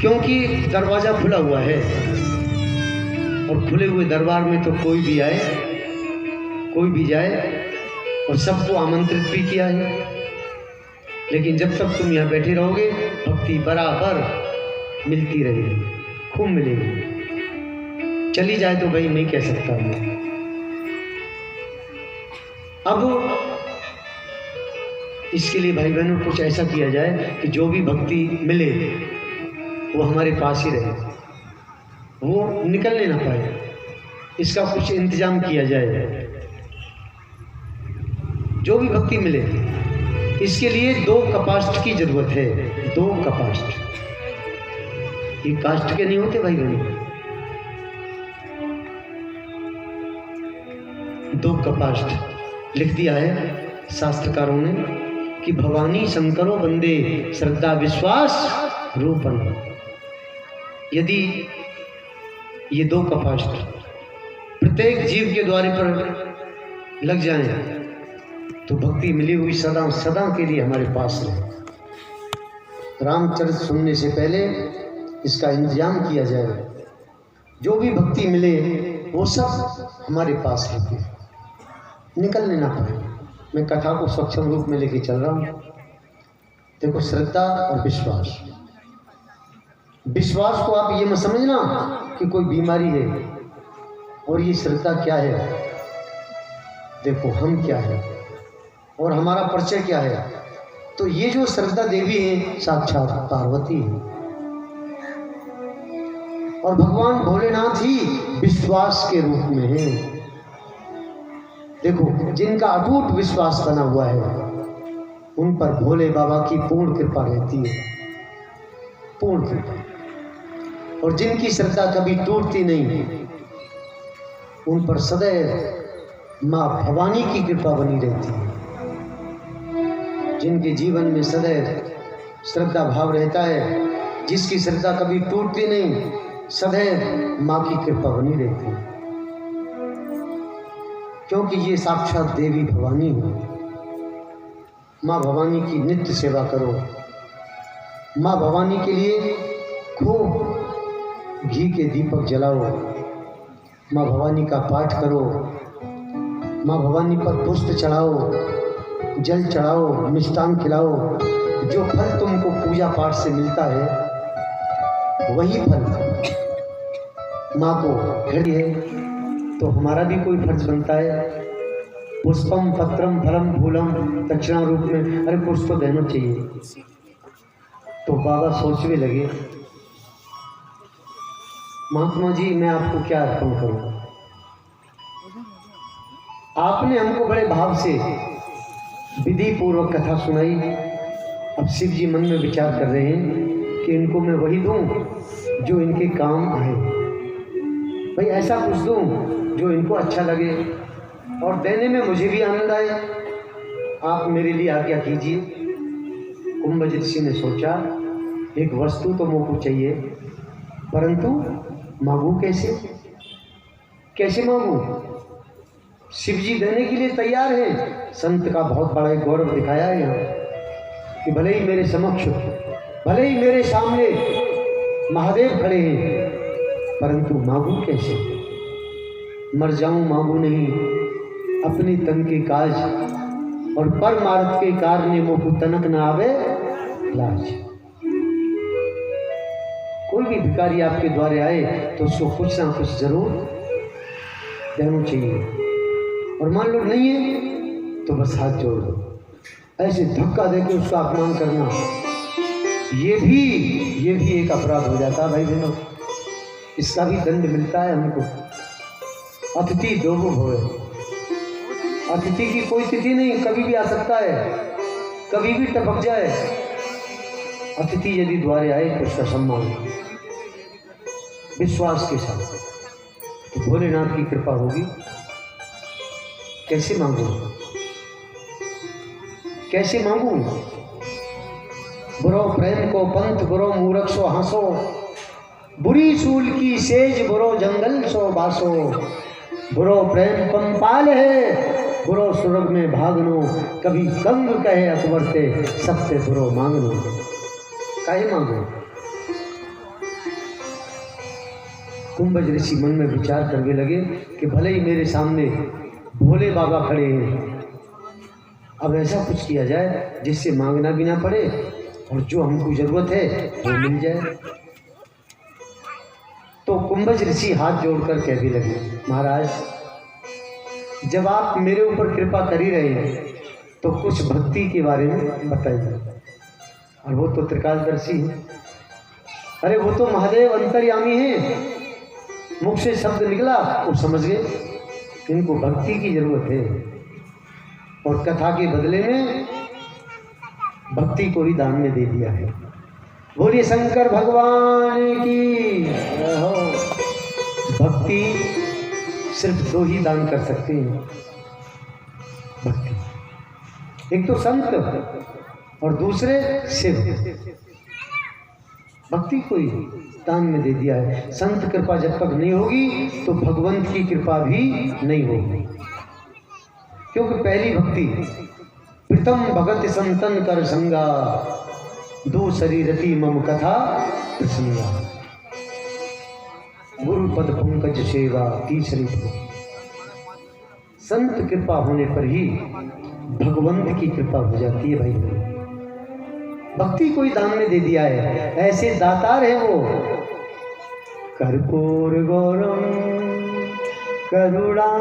क्योंकि दरवाजा खुला हुआ है और खुले हुए दरबार में तो कोई भी आए कोई भी जाए और सबको आमंत्रित भी किया है। लेकिन जब तक तुम यहाँ बैठे रहोगे भक्ति बराबर मिलती रहेगी, खूब मिलेगी। चली जाए तो भाई नहीं कह सकता मैं। अब इसके लिए भाई बहनों कुछ ऐसा किया जाए कि जो भी भक्ति मिले वो हमारे पास ही रहे, वो निकलने ना पाए, इसका कुछ इंतजाम किया जाए। जो भी भक्ति मिले इसके लिए 2 कपास्ट की जरूरत है। 2 कपास्ट, ये कास्ट के नहीं होते भाई बहनों। 2 कपास्ट लिख दिया है शास्त्रकारों ने कि भवानी शंकरो वंदे श्रद्धा विश्वास रूपन। यदि ये 2 कपास्ट प्रत्येक जीव के द्वार पर लग जाएं तो भक्ति मिली हुई सदा सदा के लिए हमारे पास रहे। रामचरित सुनने से पहले इसका इंतजाम किया जाए। जो भी भक्ति मिले वो सब हमारे पास रहे, निकलने ना पाए। मैं कथा को सक्षम रूप में लेके चल रहा हूँ। देखो, श्रद्धा और विश्वास। विश्वास को आप ये मत समझना कि कोई बीमारी है, और ये श्रद्धा क्या है। देखो हम क्या है और हमारा परिचय क्या है। तो ये जो श्रद्धा देवी है साक्षात पार्वती है, और भगवान भोलेनाथ ही विश्वास के रूप में है। देखो, जिनका अटूट विश्वास बना हुआ है उन पर भोले बाबा की पूर्ण कृपा रहती है, पूर्ण कृपा। और जिनकी श्रद्धा कभी टूटती नहीं उन पर सदैव माँ भवानी की कृपा बनी रहती है। जिनके जीवन में सदैव श्रद्धा भाव रहता है, जिसकी श्रद्धा कभी टूटती नहीं, सदैव माँ की कृपा बनी रहती है, क्योंकि ये साक्षात देवी भवानी है। माँ भवानी की नित्य सेवा करो। माँ भवानी के लिए खूब घी के दीपक जलाओ। माँ भवानी का पाठ करो। माँ भवानी पर पुष्प चढ़ाओ, जल चढ़ाओ, मिष्टान खिलाओ। जो फल तुमको पूजा पाठ से मिलता है वही फल माँ को घड़ी है, तो हमारा भी कोई फर्ज बनता है। पुष्पम पत्रम फलम फूलम दक्षिणा रूप में, अरे पुष्प तो देना चाहिए। तो बाबा सोचने लगे, महात्मा जी मैं आपको क्या अर्पण करूं। आपने हमको बड़े भाव से विधि पूर्वक कथा सुनाई। अब शिव जी मन में विचार कर रहे हैं कि इनको मैं वही दूं जो इनके काम आए। भाई ऐसा कुछ दूं जो इनको अच्छा लगे और देने में मुझे भी आनंद आए। आप मेरे लिए आज्ञा कीजिए। कुंभ ऋषि ने सोचा, एक वस्तु तो मुझको चाहिए, परंतु मांगू कैसे, कैसे मांगू। शिव जी देने के लिए तैयार है। संत का बहुत बड़ा गौरव दिखाया है यहाँ कि भले ही मेरे समक्ष, भले ही मेरे सामने महादेव खड़े हैं, परंतु मांगू कैसे। मर जाऊं मांगू नहीं, अपने तन के काज, और परमार्थ के कारणे मोह तनक न आवे लाज। कोई भी भिखारी आपके द्वारे आए तो उसको कुछ ना कुछ जरूर देना चाहिए, और मान लो नहीं है तो बस हाथ जोड़ दो। ऐसे धक्का देके उसका अपमान करना ये भी एक अपराध हो जाता है भाई बहनों। इसका भी दंड मिलता है हमको। अतिथि देवो भव। अतिथि की कोई तिथि नहीं, कभी भी आ सकता है, कभी भी टपक जाए। अतिथि यदि द्वारे आए तो उसका सम्मान विश्वास के साथ, तो भोलेनाथ की कृपा होगी। कैसे मांगू, कैसे मांगू। बुरो प्रेम को पंथ, बुरो मूरख सो हंसो, बुरी सूल की सेज, बुरो जंगल सो बासो। बुरो प्रेम पंपाल है, बुरो स्वर्ग में भागनो। कभी कंग कहे अकबर से, सबसे बुरो मांगनो। काहे मांगो। कुंभज ऋषि मन में विचार करने लगे कि भले ही मेरे सामने भोले बाबा खड़े हैं, अब ऐसा कुछ किया जाए जिससे मांगना भी ना पड़े और जो हमको जरूरत है वो मिल जाए। तो कुंभज ऋषि हाथ जोड़कर कहने लगे, महाराज जब आप मेरे ऊपर कृपा कर ही रहे हैं तो कुछ भक्ति के बारे में बताइए। और वो तो त्रिकालदर्शी है, अरे वो तो महादेव अंतर्यामी है। मुख से शब्द निकला वो समझ गए इनको भक्ति की जरूरत है और कथा के बदले में भक्ति को ही दान में दे दिया है। बोलिए शंकर भगवान की। भक्ति सिर्फ दो ही दान कर सकते हैं भक्ति, एक तो संत और दूसरे शिव। भक्ति को ही दान में दे दिया है। संत कृपा जब तक नहीं होगी तो भगवंत की कृपा भी नहीं होगी, क्योंकि पहली भक्ति प्रथम भगत संतन कर संगा, दूसरी रति मम कथा प्रसंगा, गुरु पद पंकज सेवा तीसरी। संत कृपा होने पर ही भगवंत की कृपा हो जाती है भाई। भक्ति कोई दान में दे दिया है, ऐसे दातार है वो। कर्पूर गौरम करुणा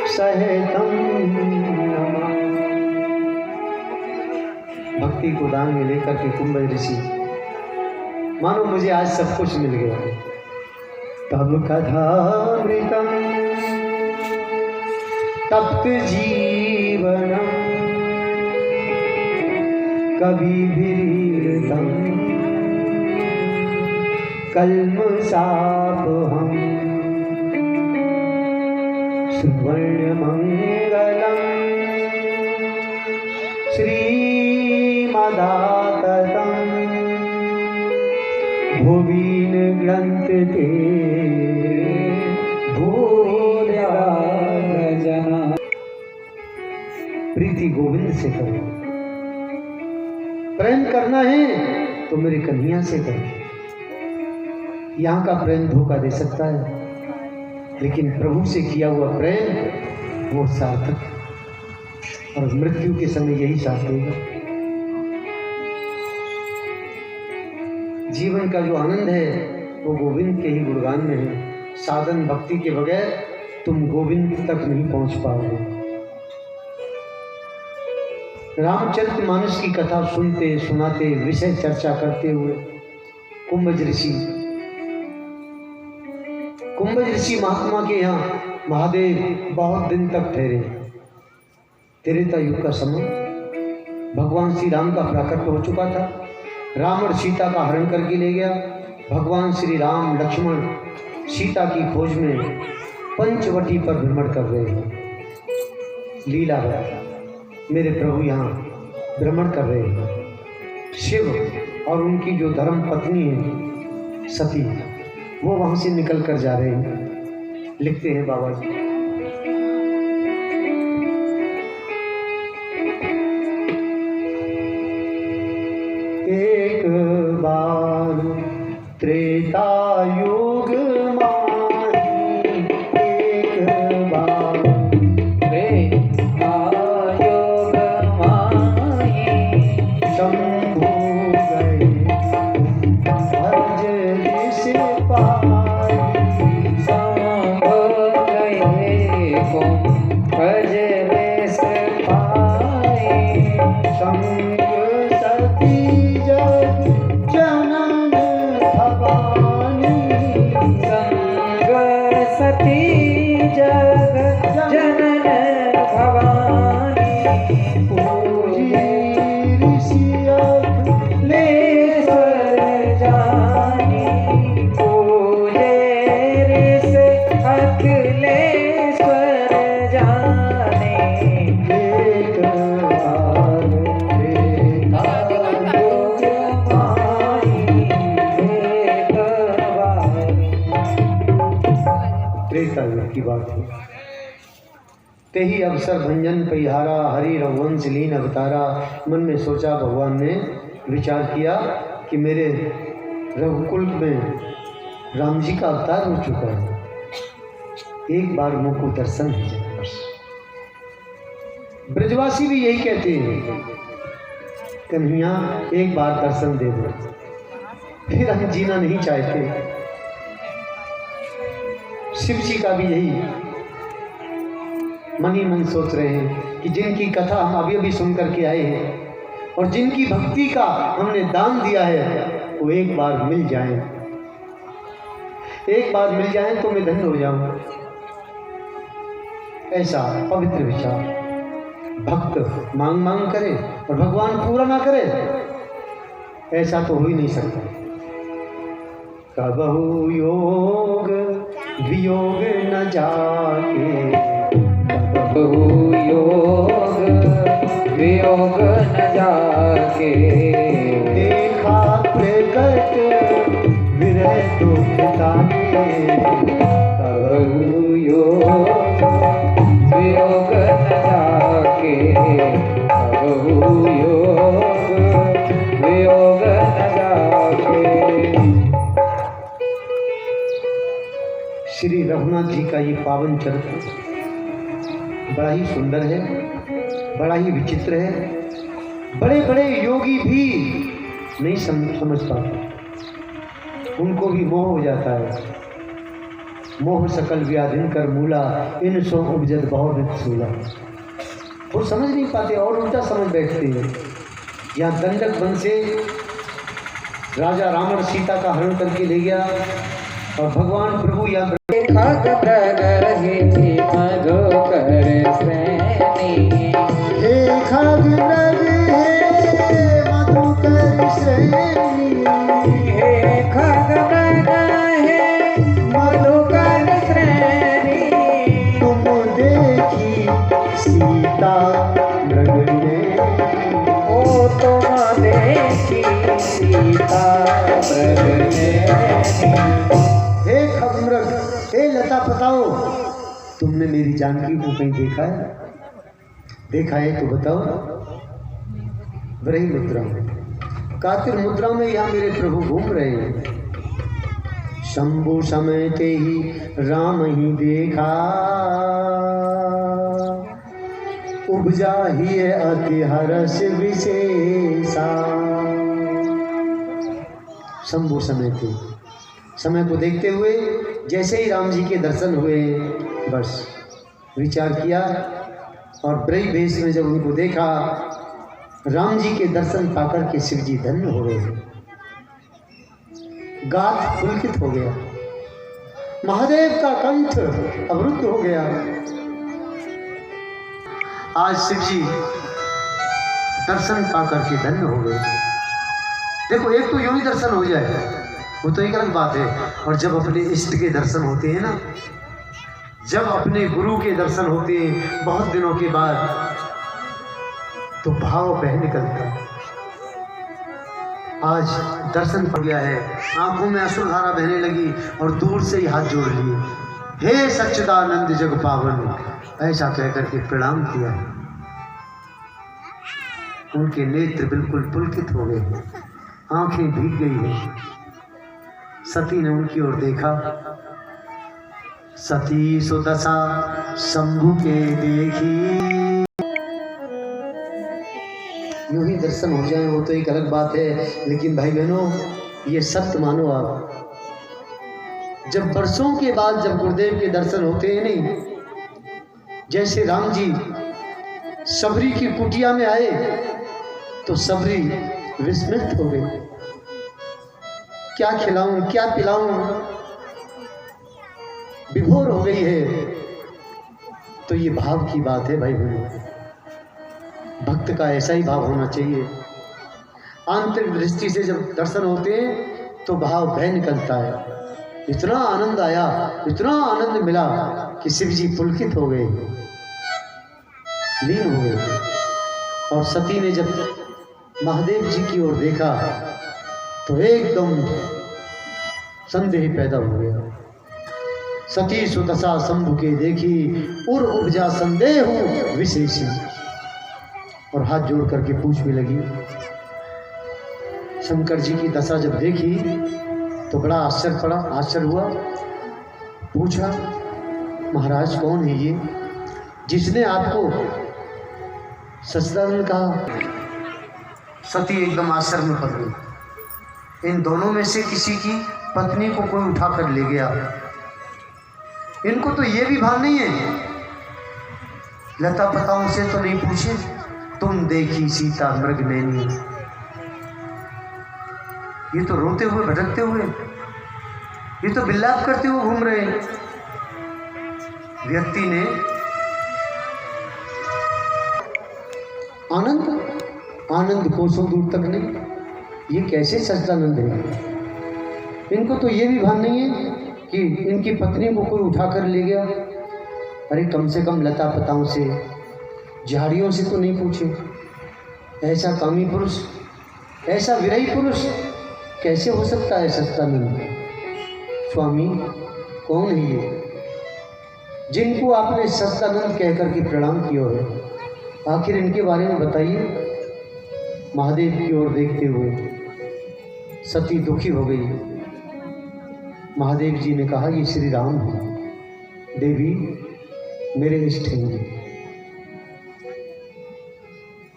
सहितम, भक्ति को दान में लेकर के कुंभज ऋषि मानो मुझे आज सब कुछ मिल गया। तब कथामृतम तप्त जीवनम कविभिरीडितम कल्मषापहं सुवर्णमंगलम श्रीमदाततं भुवीन ग्रंथ ते भूर्याजना। प्रीति गोविंद से करो, प्रेम करना है तो मेरी कन्हैया से करो। यहाँ का प्रेम धोखा दे सकता है, लेकिन प्रभु से किया हुआ प्रेम वो सार्थक, और मृत्यु के समय यही साथ देगा। जीवन का जो आनंद है वो गोविंद के ही गुणगान में है। साधन भक्ति के बगैर तुम गोविंद तक नहीं पहुंच पाओगे। रामचरितमानस की कथा सुनते सुनाते विषय चर्चा करते हुए कुंभज ऋषि महात्मा के यहाँ महादेव बहुत दिन तक ठहरे। त्रेता युग का समय, भगवान श्री राम का प्राकट्य हो चुका था। रावण सीता का हरण करके ले गया। भगवान श्री राम लक्ष्मण सीता की खोज में पंचवटी पर भ्रमण कर रहे हैं। लीला है, मेरे प्रभु यहाँ भ्रमण कर रहे हैं। शिव और उनकी जो धर्म पत्नी है सती, वो वहाँ से निकल कर जा रहे हैं। लिखते हैं बाबा जी, एक बार त्रेता युग माही, एक बार त्रेता युग माही, शंभु गए अर्ज ऋषि पाई, शंभु गए अर्ज ऋषि पाई, शंभु सती जग जनन भवानी, संग सती जग जनन भवानी, पूजी ऋषि अखिलेश्वर जानी, पूजे ऋषि अखिलेश्वर जाने, एक बार त्रेता युग की बात है। तेही अवसर भंजन परिहारा, हरि रघुवंश लीन अवतारा। मन में सोचा, भगवान ने विचार किया कि मेरे रघुकुल में राम जी का अवतार हो चुका है, एक बार मुँह को दर्शन हो जाए बस। ब्रजवासी भी यही कहते हैं, कन्हैया एक बार दर्शन दे दो, फिर हम जीना नहीं चाहते। शिव जी का भी यही मन ही मन सोच रहे हैं कि जिनकी कथा हम अभी अभी सुन करके आए हैं और जिनकी भक्ति का हमने दान दिया है वो एक बार मिल जाए, एक बार मिल जाए तो मैं धन्य हो जाऊं। ऐसा पवित्र विचार भक्त मांग मांग करे और भगवान पूरा ना करे, ऐसा तो हो ही नहीं सकता। कबहु योग वियोग न जाके, कबहु योग वियोग न जाके, देखा प्रकट विरह दुख ताके। कबहु योग वियोग न जाके, कबहु योग वियोग न जाके। श्री रघुनाथ जी का ये पावन चरित्र बड़ा ही सुंदर है, बड़ा ही विचित्र है। बड़े बड़े योगी भी नहीं समझ पाते, उनको भी मोह हो जाता है। मोह सकल व्याधिन कर मूला, इन सो उपजत बहुत सूला। वो समझ नहीं पाते और उल्टा समझ बैठते हैं। यहाँ दंडक वन से राजा रावण सीता का हरण करके ले गया और भगवान प्रभु यहाँ सीता मृग ने, ओ तुम देखी सीता मृग ने। हे खगमृग, हे लता पताओ, तुमने मेरी जानकी को कहीं देखा है? देखा है तो बताओ। वही मुद्रा में, कातिर मुद्रा में यहाँ मेरे प्रभु घूम रहे हैं। शंभु समय ते ही राम ही देखा, उपजा ही अति हर्ष विशेषा। शंभु समय थे, समय को देखते हुए जैसे ही राम जी के दर्शन हुए बस विचार किया और ब्रज वेश में जब उनको देखा, राम जी के दर्शन पाकर के शिव जी धन्य हो गए, गात पुलकित हो गया, महादेव का कंठ अवरुद्ध हो गया। आज शिव जी दर्शन पाकर के धन्य हो गए। देखो, एक तो यूं ही दर्शन हो जाए वो तो एक अलग बात है, और जब अपने इष्ट के दर्शन होते हैं ना, जब अपने गुरु के दर्शन होते हैं बहुत दिनों के बाद, तो भाव बह निकलता है। आज दर्शन हो गया है, आंखों में अश्रुधारा बहने लगी और दूर से ही हाथ जोड़ लिए, हे सच्चिदानंद जग पावन, ऐसा कहकर के प्रणाम किया है। उनके नेत्र बिल्कुल पुलकित हो गए, आंखें भीग गई है। सती ने उनकी ओर देखा, सती सुदशा शंभु के देखी। यूं ही दर्शन हो जाए वो तो एक अलग बात है, लेकिन भाई बहनों ये सत्य मानो आप, जब वर्षों के बाद जब गुरुदेव के दर्शन होते हैं नहीं, जैसे राम जी सबरी की कुटिया में आए तो सबरी विस्मित हो गई, क्या खिलाऊं क्या पिलाऊं, विभोर हो गई है। तो ये भाव की बात है भाई बहनों, भक्त का ऐसा ही भाव होना चाहिए। आंतरिक दृष्टि से जब दर्शन होते हैं तो भाव बह निकलता है। इतना आनंद आया, इतना आनंद मिला कि शिव जी पुलकित हो गए, लीन हो गए। और सती ने जब महादेव जी की ओर देखा तो एकदम संदेह पैदा हो गया। सती सुदशा शंभु के देखी, उर उपजा संदेह विशेषी, और हाथ जोड़ करके पूछ भी लगी। शंकर जी की दशा जब देखी तो बड़ा आश्चर्य हुआ। पूछा, महाराज कौन है ये जिसने आपको सच्चिदानंद कहा? सती एकदम आश्चर्य में पड़ गई। इन दोनों में से किसी की पत्नी को कोई उठा कर ले गया। इनको तो ये भी भान नहीं है, लता पताओं से तो नहीं पूछे, तुम देखी सीता मृग नैनी। ये तो रोते हुए भटकते हुए, ये तो विलाप करते हुए घूम रहे हैं। व्यक्ति ने आनंद कोसों दूर तक नहीं, ये कैसे सच्चिदानंद है? इनको तो ये भी भान नहीं है कि इनकी पत्नी को कोई उठा कर ले गया। अरे कम से कम लता पताओं से, झाड़ियों से तो नहीं पूछे। ऐसा कामी पुरुष, ऐसा विरही पुरुष कैसे हो सकता है सच्चिदानंद? स्वामी कौन है ये जिनको आपने सच्चिदानंद कहकर के प्रणाम किया है? आखिर इनके बारे में बताइए। महादेव की ओर देखते हुए सती दुखी हो गई। महादेव जी ने कहा, ये श्री राम है। देवी मेरे इष्ट हैं।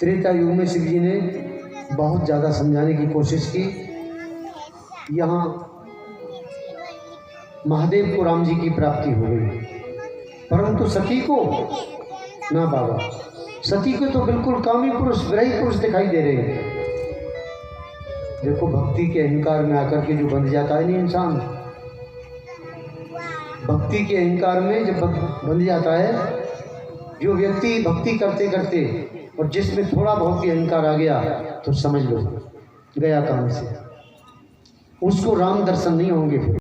त्रेता युग में शिव जी ने बहुत ज़्यादा समझाने की कोशिश की। यहाँ महादेव को राम जी की प्राप्ति हो गई, परंतु सती को ना बाबा, सती को तो बिल्कुल कामी पुरुष, विरही पुरुष दिखाई दे रहे हैं। देखो भक्ति के अहंकार में आकर के जो बंध जाता है नहीं इंसान, भक्ति के अहंकार में जब बंध जाता है, जो व्यक्ति भक्ति करते करते और जिसमें थोड़ा बहुत भी अहंकार आ गया तो समझ लो गया काम से, उसको राम दर्शन नहीं होंगे फिर।